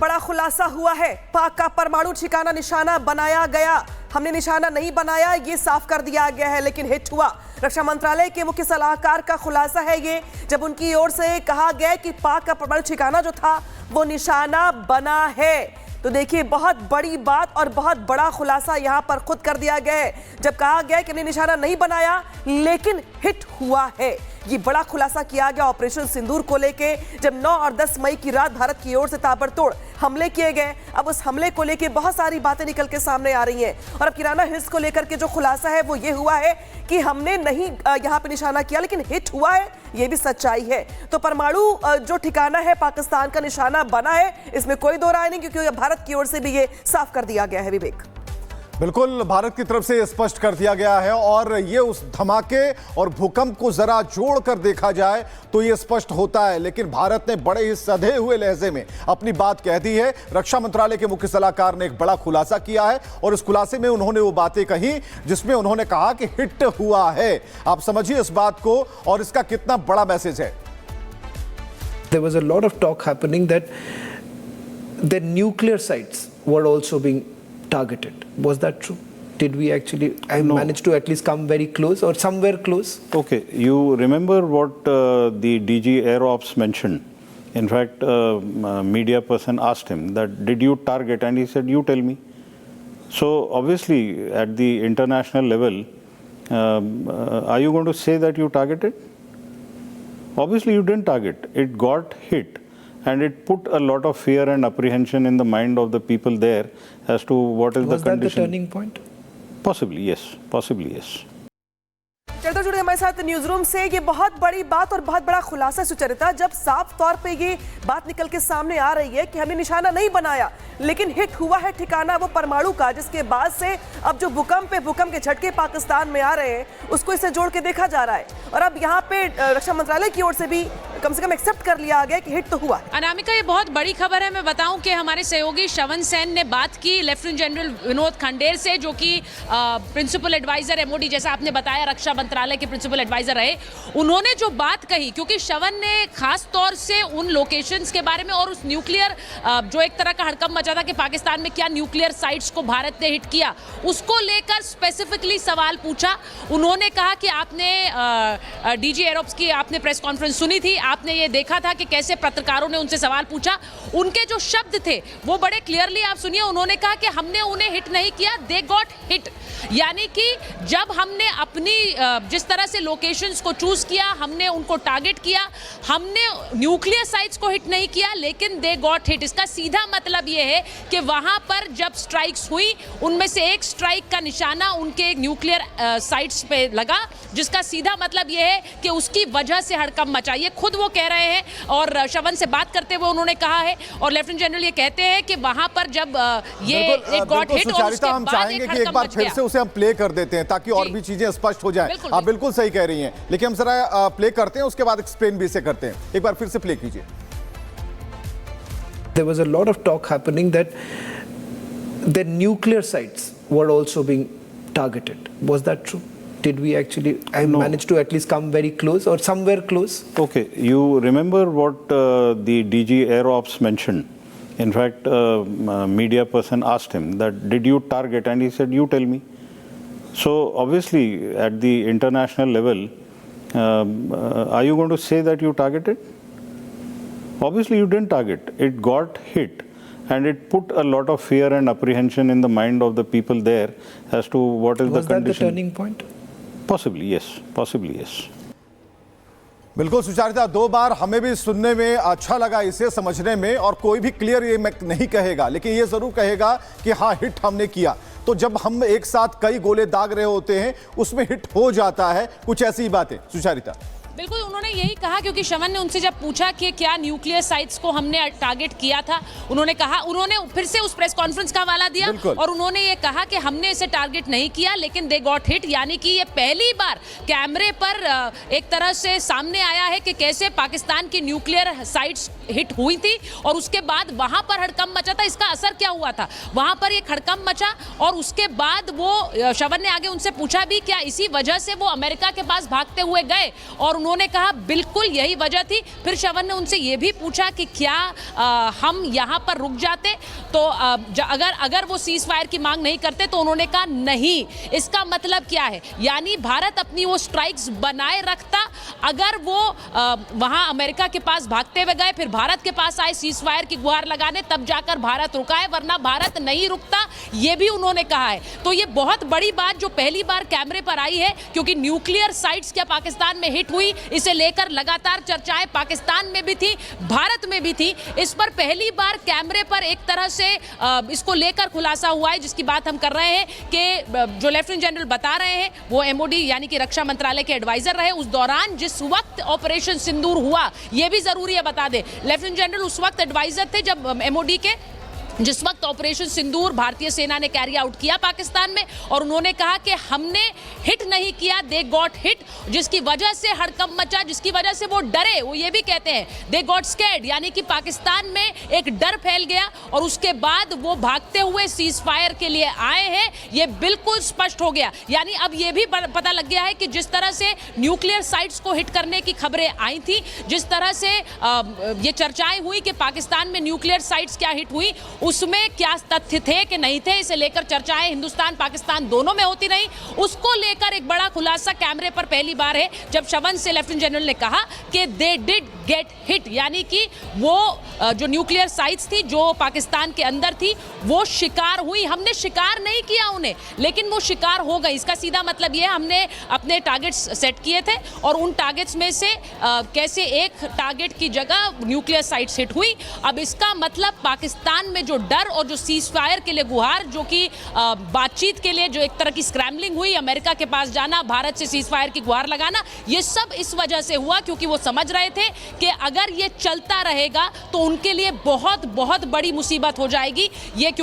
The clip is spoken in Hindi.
बड़ा खुलासा हुआ है। पाक का परमाणु ठिकाना निशाना बनाया गया। हमने निशाना नहीं बनाया, ये साफ कर दिया गया है, लेकिन हिट हुआ। रक्षा मंत्रालय के मुख्य सलाहकार का खुलासा है ये, जब उनकी ओर से कहा गया कि पाक का परमाणु ठिकाना जो था वो निशाना बना है। तो देखिए, बहुत बड़ी बात और बहुत बड़ा खुलासा यहां पर खुद कर दिया गया है। जब कहा गया कि हमने निशाना नहीं बनाया लेकिन हिट हुआ है, ये बड़ा खुलासा किया गया ऑपरेशन सिंदूर को लेके। जब 9 और 10 मई की रात भारत की ओर से ताबड़तोड़ हमले किए गए, अब उस हमले को लेके बहुत सारी बातें निकल के सामने आ रही हैं। और अब किराना हिल्स को लेकर के जो खुलासा है वो ये हुआ है कि हमने नहीं यहाँ पे निशाना किया लेकिन हिट हुआ है, ये भी सच्चाई है। तो परमाणु जो ठिकाना है पाकिस्तान का निशाना बना है, इसमें कोई दो राय नहीं, क्योंकि भारत की ओर से भी ये साफ कर दिया गया है। विवेक, बिल्कुल, भारत की तरफ से स्पष्ट कर दिया गया है। और ये उस धमाके और भूकंप को जरा जोड़कर देखा जाए तो ये स्पष्ट होता है, लेकिन भारत ने बड़े ही सधे हुए लहजे में अपनी बात कह दी है। रक्षा मंत्रालय के मुख्य सलाहकार ने एक बड़ा खुलासा किया है और इस खुलासे में उन्होंने वो बातें कही जिसमें उन्होंने कहा कि हिट हुआ है। आप समझिए इस बात को और इसका कितना बड़ा मैसेज है। There was a lot of talk happening that the nuclear sites were also being targeted. Was that true? Did we actually manage to at least come very close or somewhere close? Okay, you remember what the DG Air Ops mentioned. In fact, a media person asked him that, did you target? And he said, you tell me. So obviously at the international level, are you going to say that you targeted? Obviously you didn't target. It got hit. And it put a lot of fear and apprehension in the mind of the people there as to what is the condition. Was that the turning point? Possibly, yes. Possibly, yes. चलते जुड़े हमारे साथ न्यूज रूम से, ये बहुत बड़ी बात और बहुत बड़ा खुलासा सुचरिता, जब साफ तौर पे ये बात निकल के सामने आ रही है कि हमने निशाना नहीं बनाया लेकिन हिट हुआ है ठिकाना वो परमाणु का, जिसके बाद से अब जो भूकंप के झटके पाकिस्तान में आ रहे हैं उसको इससे जोड़ के देखा जा रहा है। और अब यहाँ पे रक्षा मंत्रालय की ओर से भी कम से कम एक्सेप्ट कर लिया गया कि हिट तो हुआ। अनामिका, ये बहुत बड़ी खबर है। मैं बताऊं कि हमारे सहयोगी श्रवण सेन ने बात की लेफ्टिनेंट जनरल विनोद खंडेर से, जो कि प्रिंसिपल एडवाइजर एमओडी, जैसा आपने बताया, रक्षा मंत्रालय के प्रिंसिपल एडवाइजर रहे। उन्होंने जो बात कही, क्योंकि श्रवण ने खास तौर से उन लोकेशंस के बारे में और उस न्यूक्लियर जो एक तरह का हड़कंप मचा था कि पाकिस्तान में क्या न्यूक्लियर साइट्स को भारत ने हिट किया, उसको लेकर स्पेसिफिकली सवाल पूछा। उन्होंने कहा कि आपने डीजी एरोप्स की आपने प्रेस कॉन्फ्रेंस सुनी थी, आपने ये देखा था कि कैसे पत्रकारों ने उनसे सवाल पूछा। उनके जो शब्द थे वो बड़े क्लियरली आप सुनिए। उन्होंने कहा कि हमने उन्हें हिट नहीं किया, दे गॉट हिट। यानी कि जब हमने अपनी जिस तरह से लोकेशंस को चूज किया, हमने उनको टारगेट किया, हमने न्यूक्लियर साइट्स को हिट नहीं किया लेकिन दे गॉट हिट। इसका सीधा मतलब ये है कि वहां पर जब स्ट्राइक्स हुई, उनमें से एक स्ट्राइक का निशाना उनके न्यूक्लियर साइट्स पे लगा, जिसका सीधा मतलब ये है कि उसकी वजह से हड़कंप मचा। ये खुद वो कह रहे हैं और श्रवण से बात करते हुए उन्होंने कहा है। और लेफ्टिनेंट जनरल ये कहते हैं कि वहां पर जब ये गॉट हिट और उसके हम बाद चाहेंगे कि एक बार फिर से उसे हम प्ले कर देते हैं ताकि और भी चीजें स्पष्ट हो जाएं। आप बिल्कुल सही कह रही हैं, लेकिन हम जरा प्ले करते हैं, उसके बाद एक्सप्लेन भी इसे करते हैं। एक बार फिर से प्ले कीजिए। There was a lot of talk happening that the nuclear sites were also being targeted. Was that true? Did we actually manage to at least come very close or somewhere close? Okay, you remember what the DG Air Ops mentioned. In fact, a media person asked him that, did you target? And he said, you tell me. So obviously at the international level, are you going to say that you targeted? Obviously you didn't target. It got hit. And it put a lot of fear and apprehension in the mind of the people there as to what is the condition. Was that the turning point? Possibly, yes. Possibly, yes. बिल्कुल सुचारिता, 2 बार हमें भी सुनने में अच्छा लगा, इसे समझने में, और कोई भी क्लियर ये नहीं कहेगा, लेकिन ये जरूर कहेगा कि हाँ, हिट हमने किया। तो जब हम एक साथ कई गोले दाग रहे होते हैं उसमें हिट हो जाता है, कुछ ऐसी बातें। सुचारिता, बिल्कुल उन्होंने यही कहा, क्योंकि श्रवण ने उनसे जब पूछा कि क्या न्यूक्लियर साइट्स को हमने टारगेट किया था, उन्होंने कहा, उन्होंने फिर से उस प्रेस कॉन्फ्रेंस का हवाला दिया और उन्होंने ये कहा कि हमने इसे टारगेट नहीं किया लेकिन दे गॉट हिट। यानी कि ये पहली बार कैमरे पर एक तरह से सामने आया है कि कैसे पाकिस्तान की न्यूक्लियर साइट्स हिट हुई थी और उसके बाद वहां पर हड़कंप मचा था। इसका असर क्या हुआ था, वहां पर एक हड़कंप मचा और उसके बाद वो श्रवण ने आगे उनसे पूछा भी क्या इसी वजह से वो अमेरिका के पास भागते हुए गए, और उन्होंने कहा बिल्कुल यही वजह थी। फिर शवन ने उनसे ये भी पूछा कि क्या हम यहाँ पर रुक जाते, तो अगर वो सीज फायर की मांग नहीं करते, तो उन्होंने कहा नहीं। इसका मतलब क्या है? यानी भारत अपनी वो स्ट्राइक्स बनाए रखता। अगर वो वहां अमेरिका के पास भागते हुए गए, फिर भारत के पास आए सीज फायर की गुहार लगाने, तब जाकर भारत रुका है, वरना भारत नहीं रुकता, ये भी उन्होंने कहा है। तो ये बहुत बड़ी बात जो पहली बार कैमरे पर आई है, क्योंकि न्यूक्लियर साइट्स क्या पाकिस्तान में हिट हुई, इसे लेकर लगातार चर्चाएं पाकिस्तान में भी थी, भारत में भी थी। इस पर पहली बार कैमरे पर एक तरह से इसको लेकर खुलासा हुआ है, जिसकी बात हम कर रहे हैं कि जो लेफ्टिनेंट जनरल बता रहे हैं वो एमओडी यानी कि रक्षा मंत्रालय के एडवाइजर रहे उस दौरान, जिस वक्त ऑपरेशन सिंदूर हुआ। यह भी जरूरी है बता दें, लेफ्टिनेंट जनरल उस वक्त एडवाइजर थे जब एमओडी के, जिस वक्त ऑपरेशन सिंदूर भारतीय सेना ने कैरी आउट किया पाकिस्तान में, और उन्होंने कहा कि हमने हिट नहीं किया, दे गॉट हिट, जिसकी वजह से हड़कंप मचा, जिसकी वजह से वो डरे। वो ये भी कहते हैं दे गॉट स्कैर्ड, यानी कि पाकिस्तान में एक डर फैल गया और उसके बाद वो भागते हुए सीज फायर के लिए आए हैं। ये बिल्कुल स्पष्ट हो गया। यानी अब ये भी पता लग गया है कि जिस तरह से न्यूक्लियर साइट्स को हिट करने की खबरें आई थी, जिस तरह से ये चर्चाएं हुई कि पाकिस्तान में न्यूक्लियर साइट्स क्या हिट हुई, उसमें क्या तथ्य थे कि नहीं थे, इसे लेकर चर्चाएं हिंदुस्तान पाकिस्तान दोनों में होती रही। उसको लेकर एक बड़ा खुलासा कैमरे पर पहली बार है जब शवन से लेफ्टिनेंट जनरल ने कहा कि दे डिड गेट हिट, यानी कि वो जो न्यूक्लियर साइट्स थी जो पाकिस्तान के अंदर थी वो शिकार हुई। हमने शिकार नहीं किया उन्हें, लेकिन वो शिकार हो गई। इसका सीधा मतलब ये है हमने अपने टारगेट्स सेट किए थे और उन टारगेट्स में से कैसे एक टारगेट की जगह न्यूक्लियर साइट्स हिट हुई। अब इसका मतलब पाकिस्तान में जो डर और जो सीज फायर के लिए गुहार, जो कि बातचीत के लिए जो एक तरह की स्क्रैम्बलिंग हुई, अमेरिका के पास जाना, भारत से सीज फायर की गुहार लगाना, ये सब इस वजह से हुआ क्योंकि वो समझ रहे थे कि अगर ये चलता रहेगा तो उनके लिए बहुत बहुत बड़ी मुसीबत हो जाएगी। ये क्योंकि